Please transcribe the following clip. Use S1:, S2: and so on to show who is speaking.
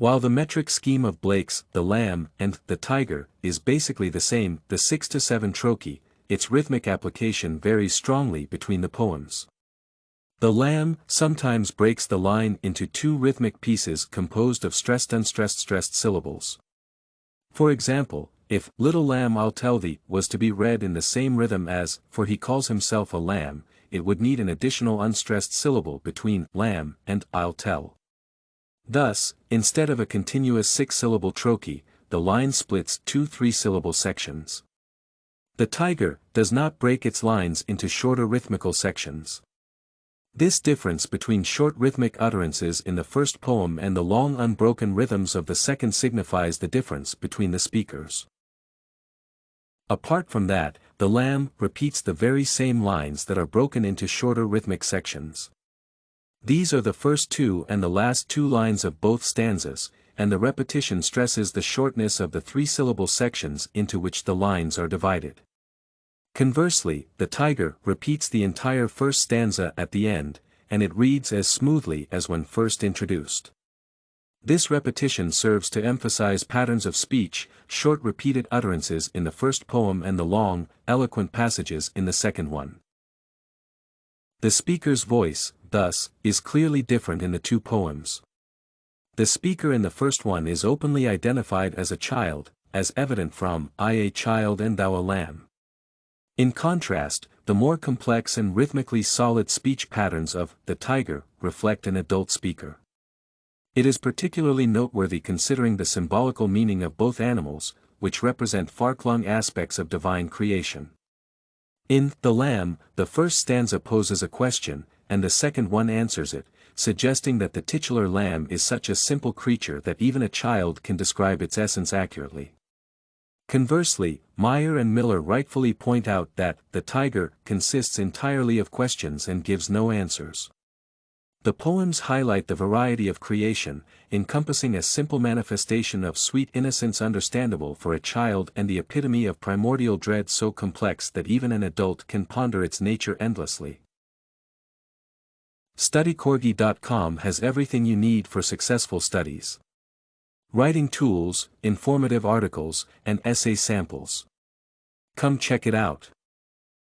S1: While the metric scheme of Blake's The Lamb and The Tyger is basically the same, the 6-7 trochee, its rhythmic application varies strongly between the poems. The Lamb sometimes breaks the line into two rhythmic pieces composed of stressed-unstressed syllables. For example, if "Little Lamb I'll Tell Thee" was to be read in the same rhythm as "For He Calls Himself a Lamb," it would need an additional unstressed syllable between "lamb" and "I'll tell." Thus, instead of a continuous 6-syllable trochee, the line splits two 3-syllable sections. The Tyger does not break its lines into shorter rhythmical sections. This difference between short rhythmic utterances in the first poem and the long unbroken rhythms of the second signifies the difference between the speakers. Apart from that, the Lamb repeats the very same lines that are broken into shorter rhythmic sections. These are the first two and the last two lines of both stanzas, and the repetition stresses the shortness of the 3-syllable sections into which the lines are divided. Conversely, the Tyger repeats the entire first stanza at the end, and it reads as smoothly as when first introduced. This repetition serves to emphasize patterns of speech, short repeated utterances in the first poem and the long, eloquent passages in the second one. The speaker's voice, thus, is clearly different in the two poems. The speaker in the first one is openly identified as a child, as evident from "I a child and thou a lamb." In contrast, the more complex and rhythmically solid speech patterns of The Tyger reflect an adult speaker. It is particularly noteworthy considering the symbolical meaning of both animals, which represent far-flung aspects of divine creation. In The Lamb, the first stanza poses a question, and the second one answers it, suggesting that the titular lamb is such a simple creature that even a child can describe its essence accurately. Conversely, Meyer and Miller rightfully point out that The Tyger consists entirely of questions and gives no answers. The poems highlight the variety of creation, encompassing a simple manifestation of sweet innocence understandable for a child and the epitome of primordial dread so complex that even an adult can ponder its nature endlessly. StudyCorgi.com has everything you need for successful studies. Writing tools, informative articles, and essay samples. Come check it out.